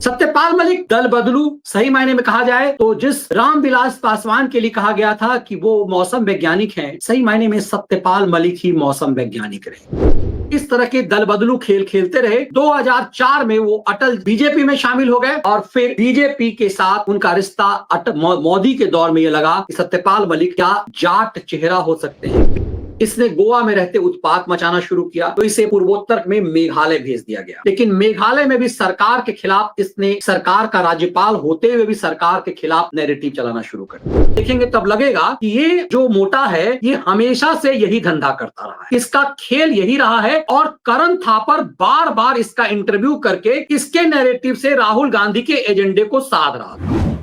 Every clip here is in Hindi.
सत्यपाल मलिक दल बदलू, सही मायने में कहा जाए तो जिस रामविलास पासवान के लिए कहा गया था कि वो मौसम वैज्ञानिक हैं, सही मायने में सत्यपाल मलिक ही मौसम वैज्ञानिक रहे। इस तरह के दल बदलू खेल खेलते रहे। 2004 में वो अटल बीजेपी में शामिल हो गए और फिर बीजेपी के साथ उनका रिश्ता मोदी के दौर में ये लगा कि सत्यपाल मलिक क्या जाट चेहरा हो सकते हैं। इसने गोवा में रहते उत्पात मचाना शुरू किया, तो इसे पूर्वोत्तर में मेघालय भेज दिया गया। लेकिन मेघालय में भी सरकार के खिलाफ इसने सरकार का राज्यपाल होते हुए भी सरकार के खिलाफ नैरेटिव चलाना शुरू कर दिया। देखेंगे तब लगेगा कि ये जो मोटा है ये हमेशा से यही धंधा करता रहा है, इसका खेल यही रहा है। और करण थापर बार बार इसका इंटरव्यू करके इसके नैरेटिव से राहुल गांधी के एजेंडे को साध रहा था।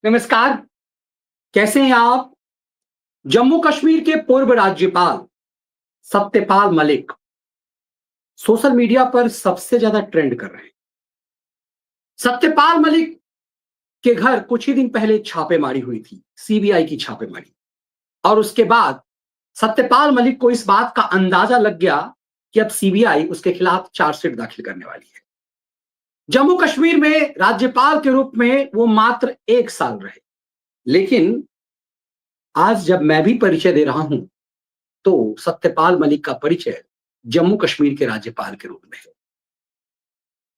नमस्कार, कैसे हैं आप? जम्मू कश्मीर के पूर्व राज्यपाल सत्यपाल मलिक सोशल मीडिया पर सबसे ज्यादा ट्रेंड कर रहे हैं। सत्यपाल मलिक के घर कुछ ही दिन पहले छापेमारी हुई थी, सीबीआई की छापेमारी, और उसके बाद सत्यपाल मलिक को इस बात का अंदाजा लग गया कि अब सीबीआई उसके खिलाफ चार्जशीट दाखिल करने वाली है। जम्मू कश्मीर में राज्यपाल के रूप में वो मात्र 1 साल रहे, लेकिन आज जब मैं भी परिचय दे रहा हूं तो सत्यपाल मलिक का परिचय जम्मू कश्मीर के राज्यपाल के रूप में है।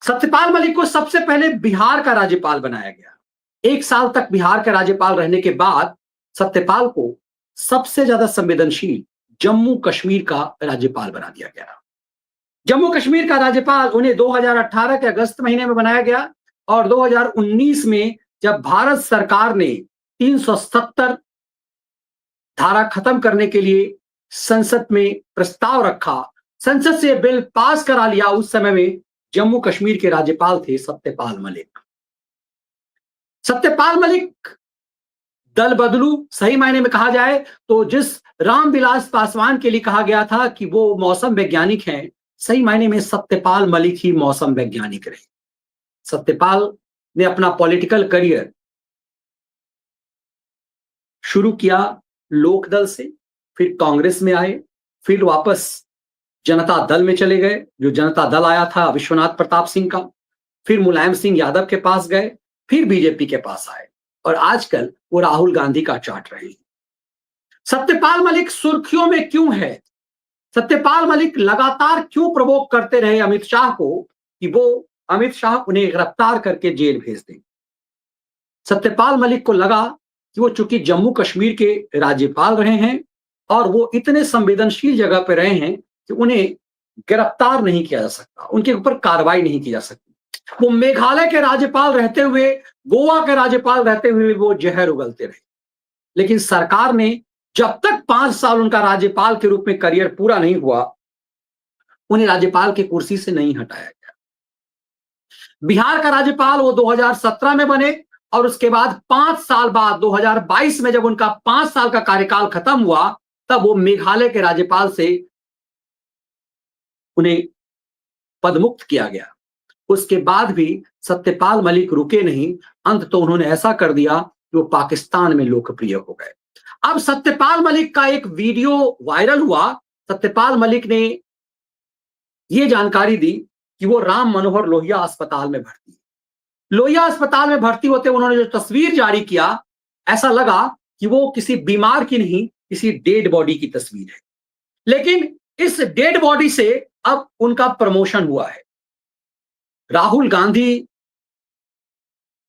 सत्यपाल मलिक को सबसे पहले बिहार का राज्यपाल बनाया गया। 1 साल तक बिहार का राज्यपाल रहने के बाद सत्यपाल को सबसे ज्यादा संवेदनशील जम्मू कश्मीर का राज्यपाल बना दिया गया। जम्मू कश्मीर का राज्यपाल उन्हें 2018 के अगस्त महीने में बनाया गया और 2019 में जब भारत सरकार ने 370 धारा खत्म करने के लिए संसद में प्रस्ताव रखा, संसद से बिल पास करा लिया, उस समय में जम्मू कश्मीर के राज्यपाल थे सत्यपाल मलिक। सत्यपाल मलिक दल बदलू, सही मायने में कहा जाए तो जिस रामविलास पासवान के लिए कहा गया था कि वो मौसम वैज्ञानिक हैं, सही मायने में सत्यपाल मलिक ही मौसम वैज्ञानिक रहे। सत्यपाल ने अपना पॉलिटिकल करियर शुरू किया लोकदल से, फिर कांग्रेस में आए, फिर वापस जनता दल में चले गए। जो जनता दल आया था विश्वनाथ प्रताप सिंह का, फिर मुलायम सिंह यादव के पास गए, फिर बीजेपी के पास आए और आजकल वो राहुल गांधी का चाट रहे हैं। सत्यपाल मलिक सुर्खियों में क्यों है? सत्यपाल मलिक लगातार क्यों प्रवोक करते रहे अमित शाह को कि वो अमित शाह उन्हें गिरफ्तार करके जेल भेज दें? सत्यपाल मलिक को लगा कि वो चूंकि जम्मू कश्मीर के राज्यपाल रहे हैं और वो इतने संवेदनशील जगह पर रहे हैं कि उन्हें गिरफ्तार नहीं किया जा सकता, उनके ऊपर कार्रवाई नहीं की जा सकती। वो मेघालय के राज्यपाल रहते हुए, गोवा के राज्यपाल रहते हुए वो जहर उगलते रहे। लेकिन सरकार ने जब तक 5 साल उनका राज्यपाल के रूप में करियर पूरा नहीं हुआ, उन्हें राज्यपाल की कुर्सी से नहीं हटाया गया। बिहार का राज्यपाल वो 2017 में बने और उसके बाद 5 साल बाद 2022 में जब उनका 5 साल का कार्यकाल खत्म हुआ, तब वो मेघालय के राज्यपाल से उन्हें पदमुक्त किया गया। उसके बाद भी सत्यपाल मलिक रुके नहीं, अंत तो उन्होंने ऐसा कर दिया कि वो पाकिस्तान में लोकप्रिय हो गए। अब सत्यपाल मलिक का एक वीडियो वायरल हुआ। सत्यपाल मलिक ने यह जानकारी दी कि वो राम मनोहर लोहिया अस्पताल में भर्ती है। लोहिया अस्पताल में भर्ती होते उन्होंने जो तस्वीर जारी किया, ऐसा लगा कि वो किसी बीमार की नहीं, किसी डेड बॉडी की तस्वीर है। लेकिन इस डेड बॉडी से अब उनका प्रमोशन हुआ है। राहुल गांधी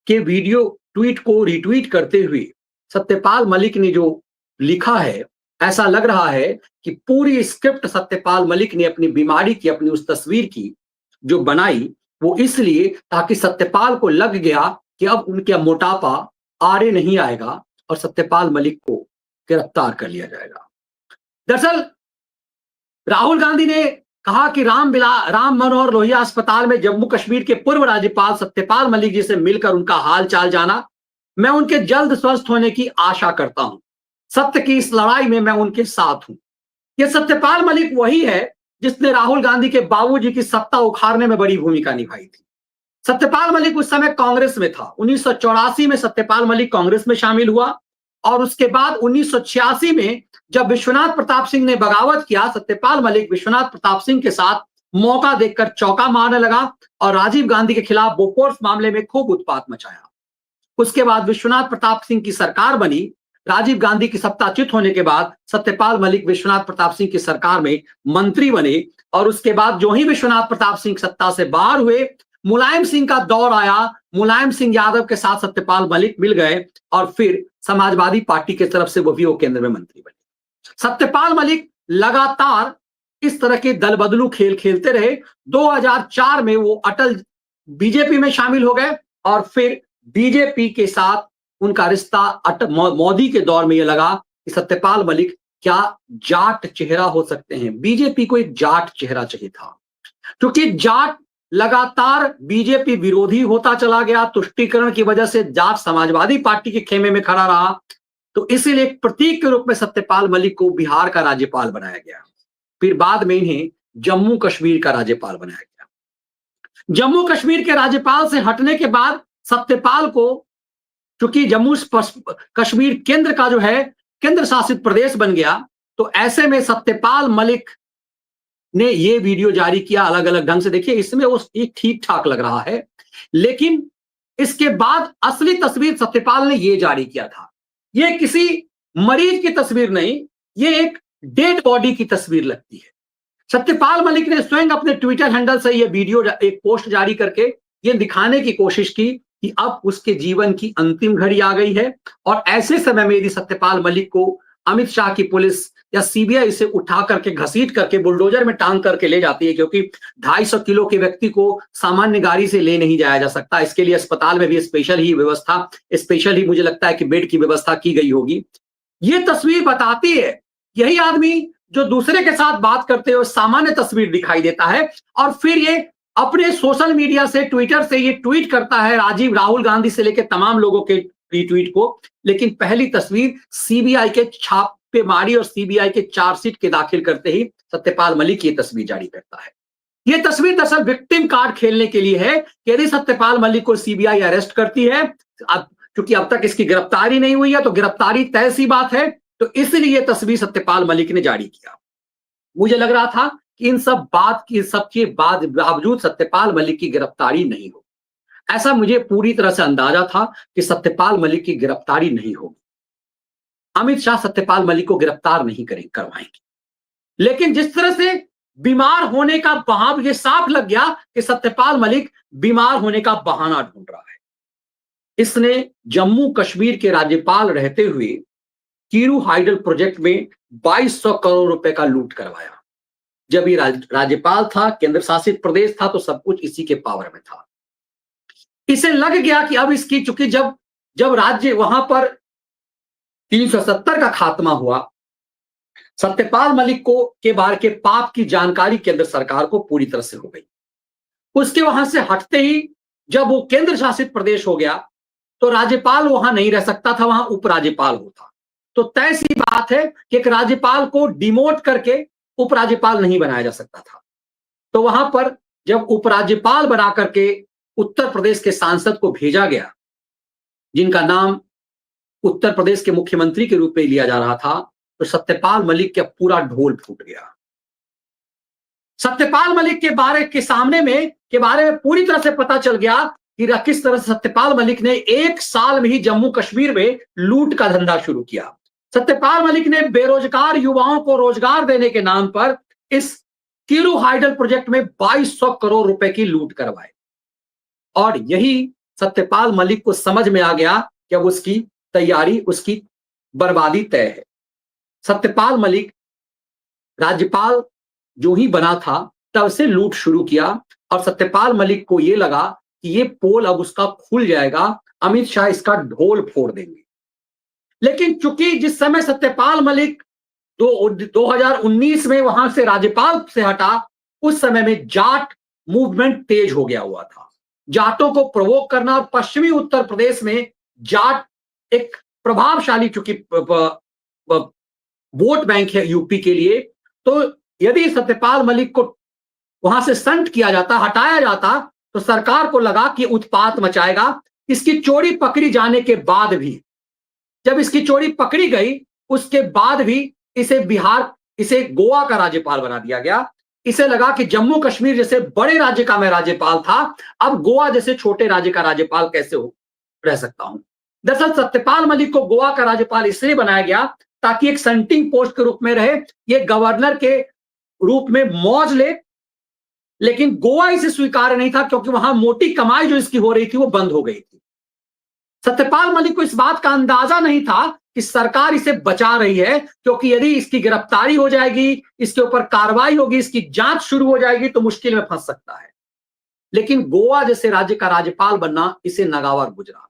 के वीडियो ट्वीट को रिट्वीट करते हुए सत्यपाल मलिक ने जो लिखा है, ऐसा लग रहा है कि पूरी स्क्रिप्ट सत्यपाल मलिक ने अपनी बीमारी की, अपनी उस तस्वीर की जो बनाई, वो इसलिए ताकि सत्यपाल को लग गया कि अब उनका मोटापा आड़े नहीं आएगा और सत्यपाल मलिक को गिरफ्तार कर लिया जाएगा। दरअसल राहुल गांधी ने कहा कि राम मनोहर लोहिया अस्पताल में जम्मू कश्मीर के पूर्व राज्यपाल सत्यपाल मलिक जी से मिलकर उनका हाल चाल जाना। मैं उनके जल्द स्वस्थ होने की आशा करता हूं। सत्य की इस लड़ाई में मैं उनके साथ हूं। यह सत्यपाल मलिक वही है जिसने राहुल गांधी के बाबूजी की सत्ता उखाड़ने में बड़ी भूमिका निभाई थी। सत्यपाल मलिक उस समय कांग्रेस में था। 1984 में सत्यपाल मलिक कांग्रेस में शामिल हुआ और उसके बाद 1986 में जब विश्वनाथ प्रताप सिंह ने बगावत किया, सत्यपाल मलिक विश्वनाथ प्रताप सिंह के साथ मौका देखकर चौका मारने लगा और राजीव गांधी के खिलाफ बोफोर्स मामले में खूब उत्पात मचाया। उसके बाद विश्वनाथ प्रताप सिंह की सरकार बनी। राजीव गांधी की सत्ताच्युत होने के बाद सत्यपाल मलिक विश्वनाथ प्रताप सिंह की सरकार में मंत्री बने और उसके बाद जो ही विश्वनाथ प्रताप सिंह सत्ता से बाहर हुए, मुलायम सिंह का दौर आया। मुलायम सिंह यादव के साथ सत्यपाल मलिक मिल गए और फिर समाजवादी पार्टी की तरफ से वो केंद्र में मंत्री बने। सत्यपाल मलिक लगातार इस तरह के दल बदलू खेल खेलते रहे। 2004 में वो अटल बीजेपी में शामिल हो गए और फिर बीजेपी के साथ उनका रिश्ता मोदी के दौर में यह लगा कि सत्यपाल मलिक क्या जाट चेहरा हो सकते हैं। बीजेपी को एक जाट चेहरा चाहिए था, क्योंकि जाट लगातार बीजेपी विरोधी होता चला गया। तुष्टीकरण की वजह से जाट समाजवादी पार्टी के खेमे में खड़ा रहा, तो इसीलिए एक प्रतीक के रूप में सत्यपाल मलिक को बिहार का राज्यपाल बनाया गया। फिर बाद में इन्हें जम्मू कश्मीर का राज्यपाल बनाया गया। जम्मू कश्मीर के राज्यपाल से हटने के बाद सत्यपाल को, चूंकि जम्मू कश्मीर केंद्र का जो है केंद्र शासित प्रदेश बन गया, तो ऐसे में सत्यपाल मलिक ने ये वीडियो जारी किया अलग अलग ढंग से। देखिए, इसमें वो ठीक ठाक लग रहा है, लेकिन इसके बाद असली तस्वीर सत्यपाल ने ये जारी किया था। ये किसी मरीज की तस्वीर नहीं, ये एक डेड बॉडी की तस्वीर लगती है। सत्यपाल मलिक ने स्वयं अपने ट्विटर हैंडल से यह वीडियो एक पोस्ट जारी करके ये दिखाने की कोशिश की कि अब उसके जीवन की अंतिम घड़ी आ गई है और ऐसे समय में यदि सत्यपाल मलिक को अमित शाह की पुलिस या सीबीआई इसे उठा करके घसीट करके बुलडोजर में टांग करके ले जाती है, क्योंकि 250 किलो के व्यक्ति को सामान्य गाड़ी से ले नहीं जाया जा सकता, इसके लिए अस्पताल में भी स्पेशल ही मुझे लगता है कि बेड की व्यवस्था की गई होगी। ये तस्वीर बताती है यही आदमी जो दूसरे के साथ बात करते हुए सामान्य तस्वीर दिखाई देता है और फिर ये अपने सोशल मीडिया से, ट्विटर से ये ट्वीट करता है राहुल गांधी से लेकर तमाम लोगों के रीट्वीट को। लेकिन पहली तस्वीर सीबीआई के छापेमारी और सीबीआई के चार्जशीट के दाखिल करते ही सत्यपाल मलिक ये तस्वीर जारी करता है। ये तस्वीर दरअसल विक्टिम कार्ड खेलने के लिए है कि यदि सत्यपाल मलिक को सीबीआई अरेस्ट करती है, क्योंकि अब तक इसकी गिरफ्तारी नहीं हुई है, तो गिरफ्तारी तय सी बात है, तो इसलिए ये तस्वीर सत्यपाल मलिक ने जारी किया। मुझे लग रहा था कि इन सब के बावजूद सत्यपाल मलिक की गिरफ्तारी नहीं हो, ऐसा मुझे पूरी तरह से अंदाजा था कि सत्यपाल मलिक की गिरफ्तारी नहीं होगी। अमित शाह सत्यपाल मलिक को गिरफ्तार नहीं करवाएंगे। लेकिन जिस तरह से बीमार होने का बहाना, ये साफ लग गया कि सत्यपाल मलिक बीमार होने का बहाना ढूंढ रहा है। इसने जम्मू कश्मीर के राज्यपाल रहते हुए कीरू हाइडल प्रोजेक्ट में 2200 करोड़ रुपए का लूट करवाया। जब ये राज्यपाल था, केंद्र शासित प्रदेश था, तो सब कुछ इसी के पावर में था। इसे लग गया कि अब इसकी, चूंकि जब राज्य वहां पर 370 का खात्मा हुआ, सत्यपाल मलिक को के बारे के पाप की जानकारी केंद्र सरकार को पूरी तरह से हो गई। उसके वहां से हटते ही जब वो केंद्र शासित प्रदेश हो गया, तो राज्यपाल वहां नहीं रह सकता था, वहां उपराज्यपाल होता। तो तय सी बात है कि एक राज्यपाल को डिमोट करके उपराज्यपाल नहीं बनाया जा सकता था। तो वहां पर जब उपराज्यपाल बना करके उत्तर प्रदेश के सांसद को भेजा गया, जिनका नाम उत्तर प्रदेश के मुख्यमंत्री के रूप में लिया जा रहा था, तो सत्यपाल मलिक का पूरा ढोल फूट गया। सत्यपाल मलिक के बारे में पूरी तरह से पता चल गया कि किस तरह से सत्यपाल मलिक ने 1 साल में ही जम्मू कश्मीर में लूट का धंधा शुरू किया। सत्यपाल मलिक ने बेरोजगार युवाओं को रोजगार देने के नाम पर इस कीरू हाइडल प्रोजेक्ट में 2200 करोड़ रुपए की लूट करवाए और यही सत्यपाल मलिक को समझ में आ गया कि अब उसकी तैयारी, उसकी बर्बादी तय है। सत्यपाल मलिक राज्यपाल जो ही बना था तब से लूट शुरू किया और सत्यपाल मलिक को यह लगा कि ये पोल अब उसका खुल जाएगा, अमित शाह इसका ढोल फोड़ देंगे। लेकिन चूंकि जिस समय सत्यपाल मलिक 2019 में वहां से राज्यपाल से हटा, उस समय में जाट मूवमेंट तेज हो गया हुआ था। जाटों को प्रवोक करना, और पश्चिमी उत्तर प्रदेश में जाट एक प्रभावशाली, चूंकि वोट बैंक है यूपी के लिए, तो यदि सत्यपाल मलिक को वहां से संट किया जाता, हटाया जाता, तो सरकार को लगा कि उत्पात मचाएगा। इसकी चोरी पकड़ी जाने के बाद भी, जब इसकी चोरी पकड़ी गई, उसके बाद भी इसे गोवा का राज्यपाल बना दिया गया। इसे लगा कि जम्मू कश्मीर जैसे बड़े राज्य का मैं राज्यपाल था, अब गोवा जैसे छोटे राज्य का राज्यपाल कैसे हो रह सकता हूं। दरअसल सत्यपाल मलिक को गोवा का राज्यपाल इसलिए बनाया गया ताकि एक सेंटिंग पोस्ट के रूप में रहे, ये गवर्नर के रूप में मौज ले, लेकिन गोवा इसे स्वीकार्य नहीं था क्योंकि वहां मोटी कमाई जो इसकी हो रही थी वो बंद हो गई थी। सत्यपाल मलिक को इस बात का अंदाजा नहीं था कि सरकार इसे बचा रही है, क्योंकि यदि इसकी गिरफ्तारी हो जाएगी, इसके ऊपर कार्रवाई होगी, इसकी जांच शुरू हो जाएगी तो मुश्किल में फंस सकता है। लेकिन गोवा जैसे राज्य का राज्यपाल बनना इसे नागवार गुजरा।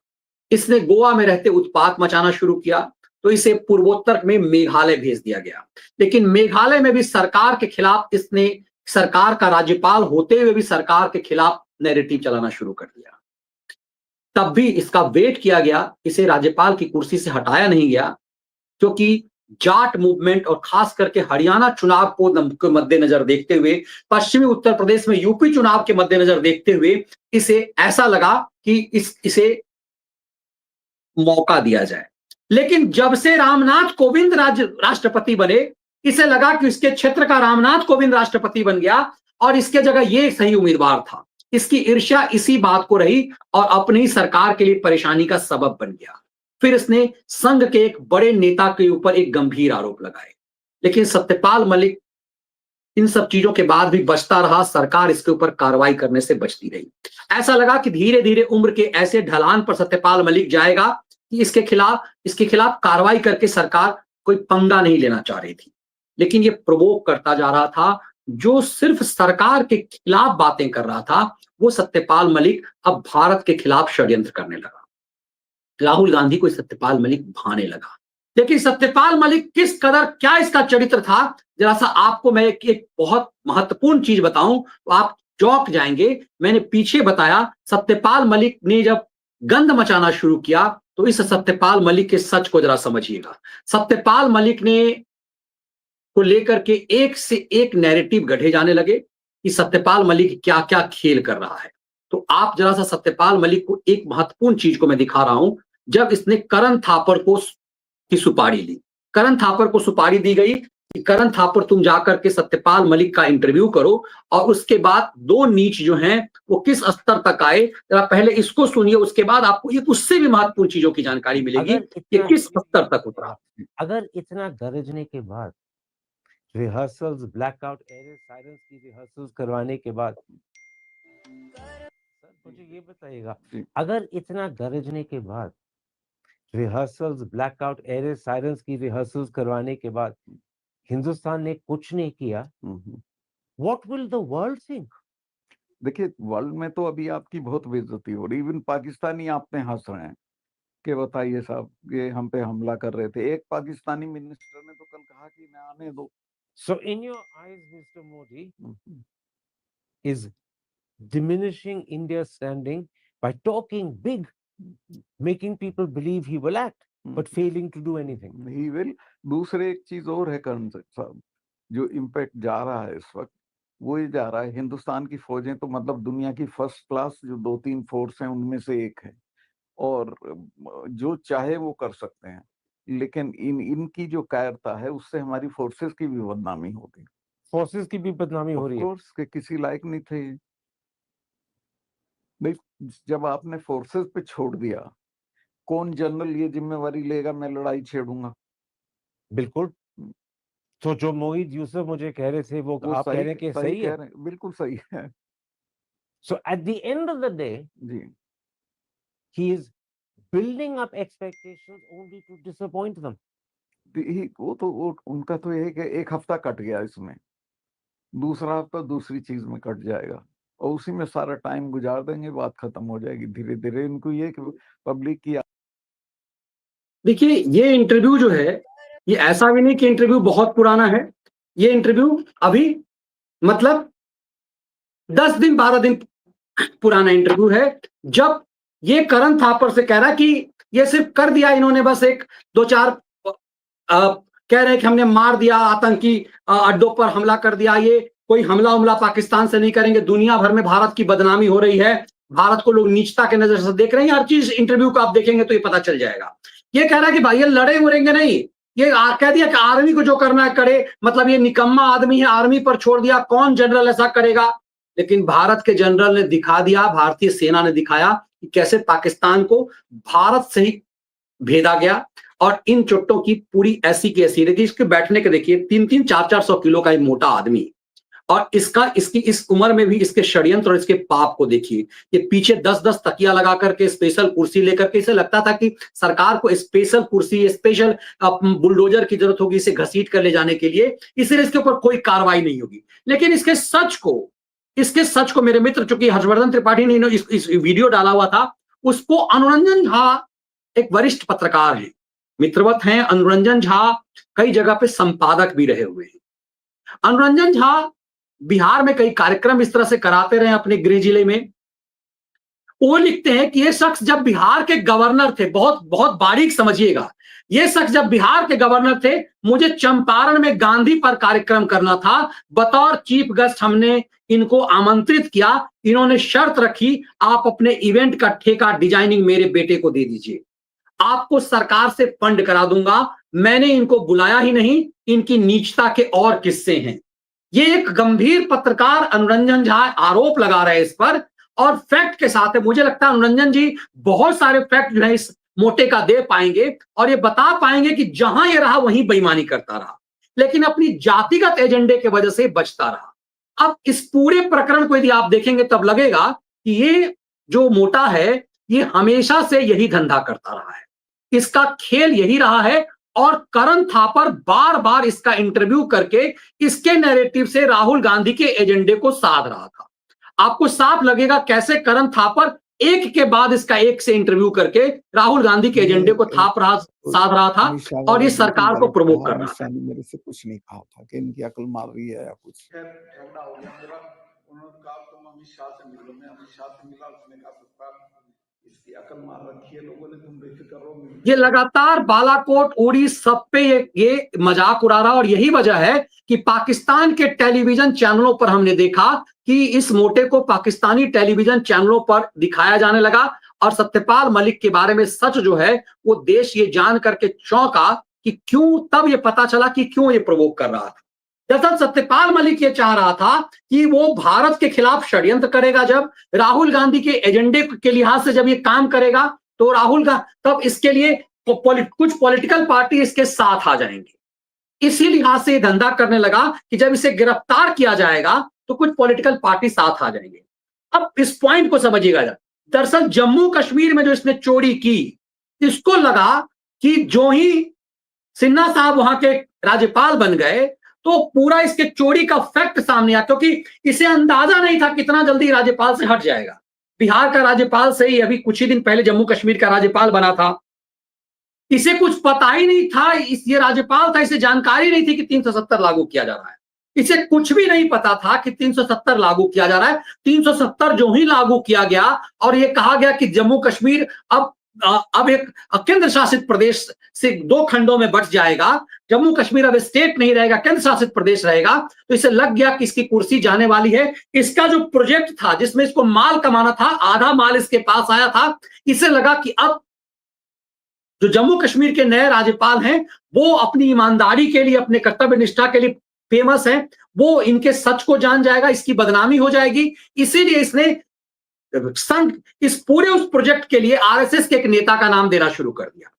इसने गोवा में रहते उत्पात मचाना शुरू किया, तो इसे पूर्वोत्तर में मेघालय भेज दिया गया। लेकिन मेघालय में भी सरकार के खिलाफ इसने, सरकार का राज्यपाल होते हुए भी सरकार के खिलाफ नैरेटिव चलाना शुरू कर दिया। तब भी इसका वेट किया गया, इसे राज्यपाल की कुर्सी से हटाया नहीं गया, क्योंकि जाट मूवमेंट और खास करके हरियाणा चुनाव को मद्देनजर देखते हुए, पश्चिमी उत्तर प्रदेश में यूपी चुनाव के मद्देनजर देखते हुए इसे ऐसा लगा कि इसे मौका दिया जाए। लेकिन जब से रामनाथ कोविंद राष्ट्रपति बने, इसे लगा कि इसके क्षेत्र का रामनाथ कोविंद राष्ट्रपति बन गया और इसके जगह ये सही उम्मीदवार था। इसकी ईर्ष्या इसी बात को रही और अपनी सरकार के लिए परेशानी का सबब बन गया। फिर इसने संघ के एक बड़े नेता के ऊपर एक गंभीर आरोप लगाए, लेकिन सत्यपाल मलिक इन सब चीजों के बाद भी बचता रहा, सरकार इसके ऊपर कार्रवाई करने से बचती रही। ऐसा लगा कि धीरे धीरे उम्र के ऐसे ढलान पर सत्यपाल मलिक जाएगा कि इसके खिलाफ कार्रवाई करके सरकार कोई पंगा नहीं लेना चाह रही थी। लेकिन ये प्रोवोक करता जा रहा था, जो सिर्फ सरकार के खिलाफ बातें कर रहा था, वो सत्यपाल मलिक अब भारत के खिलाफ षड्यंत्र करने लगा। राहुल गांधी को सत्यपाल मलिक भाने लगा। लेकिन सत्यपाल मलिक किस कदर, क्या इसका चरित्र था, जरा सा आपको मैं एक बहुत महत्वपूर्ण चीज बताऊं तो आप चौंक जाएंगे। मैंने पीछे बताया, सत्यपाल मलिक ने जब गंद मचाना शुरू किया, तो इस सत्यपाल मलिक के सच को जरा समझिएगा। सत्यपाल मलिक ने को लेकर के एक से एक नैरेटिव गढ़े जाने लगे कि सत्यपाल मलिक क्या क्या खेल कर रहा है। तो आप जरा सा सत्यपाल मलिक को एक महत्वपूर्ण चीज को मैं दिखा रहा हूं। जब इसने करण थापर की सुपारी ली, करण थापर को सुपारी दी गई कि करण थापर तुम जाकर के सत्यपाल मलिक का इंटरव्यू करो, और उसके बाद दो नीच जो हैं वो किस स्तर तक आए, जरा पहले इसको सुनिए, उसके बाद आपको एक उससे भी महत्वपूर्ण चीजों की जानकारी मिलेगी कि किस स्तर तक उतरा। अगर इतना गरजने के बाद, रिहर्सल्स, ब्लैकआउट एरिया, साइरेंस की रिहर्सल्स करवाने के बाद, सर मुझे ये बताइएगा, अगर इतना गरजने के बाद, रिहर्सल्स, ब्लैकआउट एरिया, साइरेंस की रिहर्सल्स करवाने के बाद हिंदुस्तान ने कुछ नहीं किया, what will the world think? देखिए, वर्ल्ड में तो अभी आपकी बहुत बेइज्जती हो रही, इवन पाकिस्तानी आप पे हंस रहे हैं कि बताइए साहब, ये हम पे हमला कर रहे थे। एक पाकिस्तानी मिनिस्टर ने तो कल कहा कि मैं आने दो। So in your eyes, Mr. Modi is diminishing India's standing by talking big, making people believe he will act, but failing to do anything. He will. दूसरे एक चीज और है करण साहब, जो इम्पैक्ट जा रहा है इस वक्त, वो ये जा रहा है, हिंदुस्तान की फौजें तो मतलब दुनिया की फर्स्ट क्लास जो 2-3 फोर्स हैं उनमें से एक है, और जो चाहे वो कर सकते हैं, लेकिन इनकी जो कायरता है उससे हमारी फोर्सेस की भी बदनामी होती है। फोर्सेस की भी बदनामी हो रही है। फोर्स के किसी लायक नहीं थे भाई। जब आपने फोर्सेस पे छोड़ दिया, कौन जनरल ये जिम्मेवारी लेगा मैं लड़ाई छेड़ूंगा? बिल्कुल। तो जो मोहित यूसुफ मुझे कह रहे थे वो आप कह रहे हैं कि सही है? बिल्कुल सही है। So at the end of the day, ji, he is building up expectations only to disappoint them. वो उनका तो एक हफ्ता कट गया, इसमें दूसरा हफ्ता दूसरी चीज में कट जाएगा और उसी में सारा टाइम गुजार देंगे, बात खत्म हो जाएगी धीरे धीरे। इनको ये पब्लिक की, देखिए ये इंटरव्यू जो है, ये ऐसा भी नहीं कि इंटरव्यू बहुत पुराना है। ये इंटरव्यू अभी मतलब 10 दिन 12 दिन पुराना इंटरव्यू है, जब ये करण थापर से कह रहा है कि ये सिर्फ कर दिया इन्होंने, बस 1-2-4 कह रहे हैं कि हमने मार दिया, आतंकी अड्डों पर हमला कर दिया, ये कोई हमला पाकिस्तान से नहीं करेंगे। दुनिया भर में भारत की बदनामी हो रही है, भारत को लोग नीचता के नजर से देख रहे हैं। हर चीज इंटरव्यू को आप देखेंगे तो ये पता चल जाएगा। ये कह रहा है कि भाई ये लड़े मरेंगे नहीं, ये कह दिया कि आर्मी को जो करना है करे, मतलब ये निकम्मा आदमी है, आर्मी पर छोड़ दिया, कौन जनरल ऐसा करेगा। लेकिन भारत के जनरल ने दिखा दिया, भारतीय सेना ने दिखाया कि कैसे पाकिस्तान को भारत से ही भेदा गया। और इन चुट्टों की पूरी ऐसी की ऐसी रही। इसके बैठने के देखिए 3-3, 400 किलो का एक मोटा आदमी, और इसकी इस उम्र में भी इसके षड्यंत्र और इसके पाप को देखिए। ये पीछे 10-10 तकिया लगा करके स्पेशल कुर्सी लेकर के, इसे लगता था कि सरकार को स्पेशल कुर्सी, स्पेशल बुलडोजर की जरूरत होगी इसे घसीट कर ले जाने के लिए, इसलिए इसके ऊपर कोई कार्रवाई नहीं होगी। लेकिन इसके सच को मेरे मित्र, चूंकि हर्षवर्धन त्रिपाठी ने इस वीडियो डाला हुआ था, उसको अनुरंजन झा एक वरिष्ठ पत्रकार हैं, मित्रवत हैं। अनुरंजन झा कई जगह पे संपादक भी रहे हुए हैं। अनुरंजन झा बिहार में कई कार्यक्रम इस तरह से कराते रहे अपने गृह जिले में। वो लिखते हैं कि ये शख्स जब बिहार के गवर्नर थे, बहुत बहुत बारीक समझिएगा, ये शख्स जब बिहार के गवर्नर थे, मुझे चंपारण में गांधी पर कार्यक्रम करना था, बतौर चीफ गेस्ट हमने इनको आमंत्रित किया, इन्होंने शर्त रखी आप अपने इवेंट का ठेका डिजाइनिंग मेरे बेटे को दे दीजिए, आपको सरकार से फंड करा दूंगा, मैंने इनको बुलाया ही नहीं, इनकी नीचता के और किस्से हैं। ये एक गंभीर पत्रकार अनुरंजन झा आरोप लगा रहे हैं इस पर, और फैक्ट के साथ है। मुझे लगता है अनुरंजन जी बहुत सारे फैक्ट जो है इस मोटे का दे पाएंगे, और ये बता पाएंगे कि जहां ये रहा वहीं बेईमानी करता रहा, लेकिन अपनी जातिगत एजेंडे की वजह से बचता रहा। अब इस पूरे प्रकरण को यदि आप देखेंगे तब लगेगा कि ये जो मोटा है ये हमेशा से यही धंधा करता रहा है, इसका खेल यही रहा है। और करण थापर बार बार इसका इंटरव्यू करके इसके नैरेटिव से राहुल गांधी के एजेंडे को साध रहा था। आपको साफ लगेगा कैसे करण थापर एक के बाद इसका एक से इंटरव्यू करके राहुल गांधी के एजेंडे को साध रहा था, और ये सरकार को प्रमोट कर रहा था। मेरे से कुछ नहीं कहा था कि इनकी अकल मार रही है या कुछ। उन्होंने कहा तुम अमित शाह से मिलो, मैं अमित शाह से मिला, उसने कहा इसकी अकल मार रखी है लोगों ने, तुम बेफिक्र रहो। ये लगातार बालाकोट, उड़ी, सब पे ये मजाक उड़ा रहा, और यही वजह है कि पाकिस्तान के टेलीविजन चैनलों पर हमने देखा कि इस मोटे को पाकिस्तानी टेलीविजन चैनलों पर दिखाया जाने लगा, और सत्यपाल मलिक के बारे में सच जो है वो देश ये जान करके चौंका कि क्यों, तब ये पता चला कि क्यों ये प्रोवोक कर रहा था। दरअसल सत्यपाल मलिक ये चाह रहा था कि वो भारत के खिलाफ षड्यंत्र करेगा, जब राहुल गांधी के एजेंडे के लिहाज से जब ये काम करेगा तो तब इसके लिए कुछ पॉलिटिकल पार्टी इसके साथ आ जाएंगे। इसी लिहाज से ये धंधा करने लगा कि जब इसे गिरफ्तार किया जाएगा तो कुछ पॉलिटिकल पार्टी साथ आ जाएंगे। अब इस पॉइंट को समझिएगा। दरअसल जम्मू कश्मीर में जो इसने चोरी की, इसको लगा कि जो ही सिन्हा साहब वहां के राज्यपाल बन गए तो पूरा इसके चोरी का फैक्ट सामने आया, क्योंकि इसे अंदाजा नहीं था कितना जल्दी राज्यपाल से हट जाएगा। बिहार का राज्यपाल से ही अभी कुछ ही दिन पहले जम्मू कश्मीर का राज्यपाल बना था, इसे कुछ पता ही नहीं था, ये राज्यपाल था, इसे जानकारी नहीं थी कि 370 लागू किया जा रहा है, इसे कुछ भी नहीं पता था कि 370 लागू किया जा रहा है। 370 जो ही लागू किया गया और ये कहा गया कि जम्मू कश्मीर अब एक केंद्र शासित प्रदेश से 2 खंडों में बंट जाएगा, जम्मू कश्मीर अब स्टेट नहीं रहेगा, केंद्र शासित प्रदेश रहेगा, तो इसे लग गया कि इसकी कुर्सी जाने वाली है। इसका जो प्रोजेक्ट था जिसमें इसको माल कमाना था, आधा माल इसके पास आया था, इसे लगा कि अब जो जम्मू कश्मीर के नए राज्यपाल हैं वो अपनी ईमानदारी के लिए, अपने कर्तव्य निष्ठा के लिए फेमस है, वो इनके सच को जान जाएगा, इसकी बदनामी हो जाएगी। इसीलिए इसने संघ इस पूरे उस प्रोजेक्ट के लिए आरएसएस के एक नेता का नाम देना शुरू कर दिया।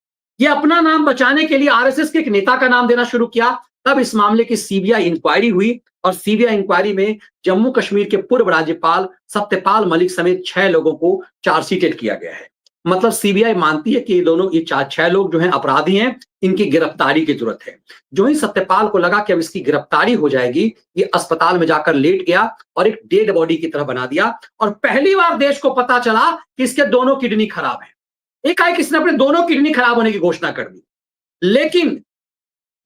ये अपना नाम बचाने के लिए आरएसएस के एक नेता का नाम देना शुरू किया। तब इस मामले की सीबीआई इंक्वायरी हुई, और सीबीआई इंक्वायरी में जम्मू कश्मीर के पूर्व राज्यपाल सत्यपाल मलिक समेत 6 लोगों को चार्जशीटेड किया गया है। मतलब सीबीआई मानती है कि ये 6 लोग जो हैं अपराधी हैं, इनकी गिरफ्तारी की जरूरत है। जो ही सत्यपाल को लगा कि अब इसकी गिरफ्तारी हो जाएगी, ये अस्पताल में जाकर लेट गया और एक डेड बॉडी की तरह बना दिया, और पहली बार देश को पता चला कि इसके दोनों किडनी खराब है। एकाएक इसने अपने दोनों किडनी खराब होने की घोषणा कर दी, लेकिन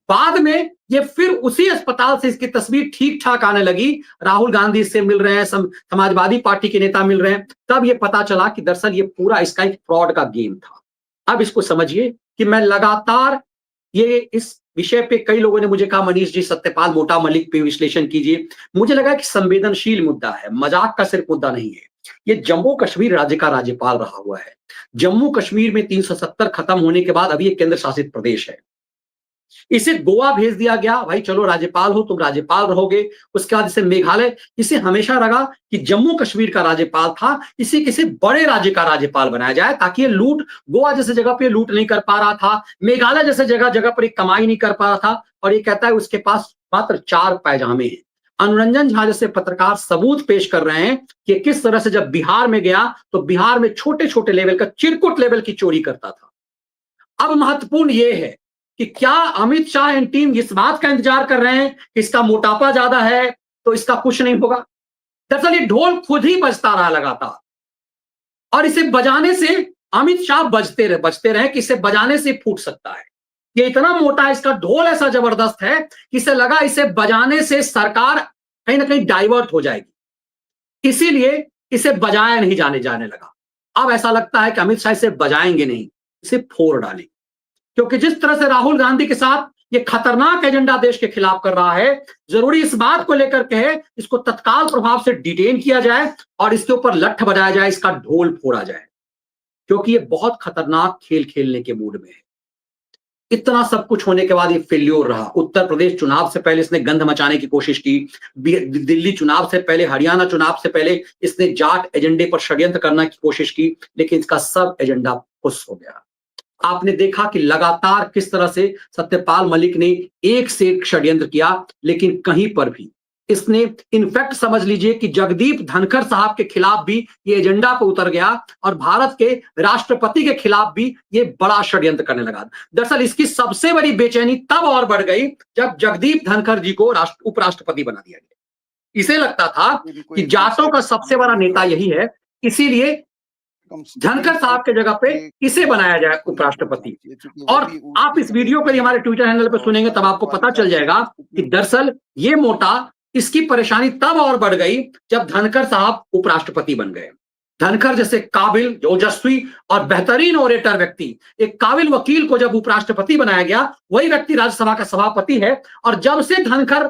बाद में ये फिर उसी अस्पताल से इसकी तस्वीर ठीक ठाक आने लगी, राहुल गांधी इससे मिल रहे हैं, समाजवादी पार्टी के नेता मिल रहे हैं, तब ये पता चला कि दरअसल ये पूरा इसका एक फ्रॉड का गेम था। अब इसको समझिए कि मैं लगातार ये इस विषय पे कई लोगों ने मुझे कहा मनीष जी सत्यपाल मोटा मलिक पे विश्लेषण कीजिए। मुझे लगा कि संवेदनशील मुद्दा है, मजाक का सिर्फ मुद्दा नहीं है। ये जम्मू कश्मीर राज्य का राज्यपाल रहा हुआ है। जम्मू कश्मीर में 370 खत्म होने के बाद अभी एक केंद्र शासित प्रदेश है। इसे गोवा भेज दिया गया, भाई चलो राज्यपाल हो, तुम राज्यपाल रहोगे। उसके बाद इसे मेघालय, इसे हमेशा लगा कि जम्मू कश्मीर का राज्यपाल था, इसे किसी बड़े राज्य का राज्यपाल बनाया जाए ताकि ये लूट, गोवा जैसे जगह पे लूट नहीं कर पा रहा था, मेघालय जैसे जगह जगह पर कमाई नहीं कर पा रहा था, और ये कहता है उसके पास मात्र 4 पैजामे हैं। अनुरंजन झा जैसे पत्रकार सबूत पेश कर रहे हैं कि किस तरह से जब बिहार में गया तो बिहार में छोटे छोटे लेवल का, चिरकुट लेवल की चोरी करता था। अब महत्वपूर्ण यह है कि क्या अमित शाह एंड टीम इस बात का इंतजार कर रहे हैं कि इसका मोटापा ज्यादा है तो इसका कुछ नहीं होगा। दरअसल ये ढोल खुद ही बजता रहा लगातार, और इसे बजाने से अमित शाह बजते रहे कि इसे बजाने से फूट सकता है। ये इतना मोटा है, इसका ढोल ऐसा जबरदस्त है कि इसे लगा इसे बजाने से सरकार कहीं ना कहीं डाइवर्ट हो जाएगी, इसीलिए इसे बजाया नहीं जाने लगा। अब ऐसा लगता है कि अमित शाह इसे बजाएंगे नहीं, इसे फोड़ डालेंगे, क्योंकि जिस तरह से राहुल गांधी के साथ ये खतरनाक एजेंडा देश के खिलाफ कर रहा है, जरूरी इस बात को लेकर के इसको तत्काल प्रभाव से डिटेन किया जाए और इसके ऊपर लठ बजाया जाए, इसका ढोल फोड़ा जाए, क्योंकि ये बहुत खतरनाक खेल खेलने के मूड में है। इतना सब कुछ होने के बाद ये फेल्योर रहा। उत्तर प्रदेश चुनाव से पहले इसने गंध मचाने की कोशिश की, दिल्ली चुनाव से पहले, हरियाणा चुनाव से पहले इसने जाट एजेंडे पर षड्यंत्र करने की कोशिश की, लेकिन इसका सब एजेंडा फुस हो गया। आपने देखा कि लगातार किस तरह से सत्यपाल मलिक ने एक से एक षड्यंत्र किया, लेकिन कहीं पर भी इसने, इनफैक्ट समझ लीजिए कि जगदीप धनखड़ साहब के खिलाफ भी ये एजेंडा पे उतर गया और भारत के राष्ट्रपति के खिलाफ भी ये बड़ा षड्यंत्र करने लगा। दरअसल इसकी सबसे बड़ी बेचैनी तब और बढ़ गई जब जगदीप धनखड़ जी को उपराष्ट्रपति बना दिया गया। इसे लगता था कि जाटों का सबसे बड़ा नेता यही है, इसीलिए धनखड़ साहब के जगह पे इसे बनाया जाए उपराष्ट्रपति। और आप इस वीडियो को हमारे ट्विटर हैंडल पे सुनेंगे तब आपको पता चल जाएगा कि दरअसल ये मोटा, इसकी परेशानी तब और बढ़ गई जब धनखड़ साहब उपराष्ट्रपति बन गए। धनखड़ जैसे काबिल, ओजस्वी और बेहतरीन ओरेटर व्यक्ति, एक काबिल वकील को जब उपराष्ट्रपति बनाया गया, वही व्यक्ति राज्यसभा का सभापति है। और जब से धनखड़,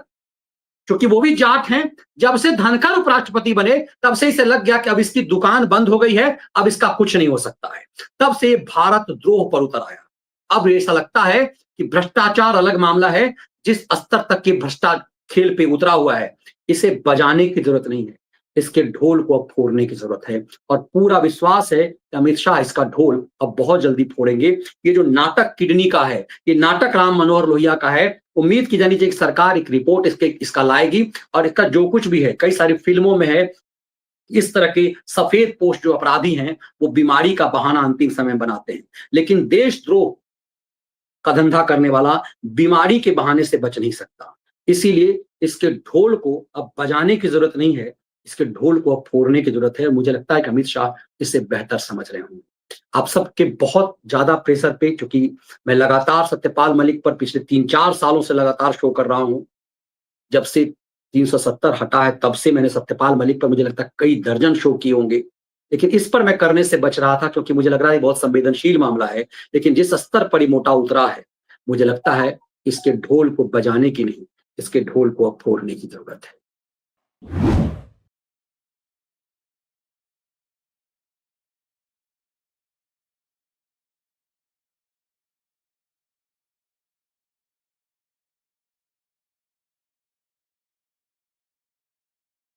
क्योंकि वो भी जाट हैं, जब से धनखड़ उपराष्ट्रपति बने तब से इसे लग गया कि अब इसकी दुकान बंद हो गई है, अब इसका कुछ नहीं हो सकता है। तब से भारत द्रोह पर उतर आया। अब ऐसा लगता है कि भ्रष्टाचार अलग मामला है, जिस स्तर तक के भ्रष्टाचार खेल पे उतरा हुआ है, इसे बजाने की जरूरत नहीं है, इसके ढोल को अब फोड़ने की जरूरत है। और पूरा विश्वास है कि अमित शाह इसका ढोल अब बहुत जल्दी फोड़ेंगे। ये जो नाटक किडनी का है, ये नाटक राम मनोहर लोहिया का है। उम्मीद की जानी चाहिए कि सरकार एक रिपोर्ट इसका लाएगी, और इसका जो कुछ भी है, कई सारी फिल्मों में है, इस तरह के सफेद पोस्ट जो अपराधी हैं वो बीमारी का बहाना अंतिम समय बनाते हैं, लेकिन देशद्रोह का धंधा करने वाला बीमारी के बहाने से बच नहीं सकता। इसीलिए इसके ढोल को अब बजाने की जरूरत नहीं है, इसके ढोल को अब फोड़ने की जरूरत है। मुझे लगता है कि अमित शाह इसे बेहतर समझ रहे होंगे। आप सबके बहुत ज्यादा प्रेशर पे, क्योंकि मैं लगातार सत्यपाल मलिक पर पिछले 3-4 सालों से लगातार शो कर रहा हूं, जब से 370 हटा है तब से मैंने सत्यपाल मलिक पर मुझे लगता है कई दर्जन शो किए होंगे, लेकिन इस पर मैं करने से बच रहा था क्योंकि मुझे लग रहा है बहुत संवेदनशील मामला है। लेकिन जिस स्तर पर मोटा उतरा है, मुझे लगता है इसके ढोल को बजाने की नहीं, इसके ढोल को अब फोड़ने की जरूरत है।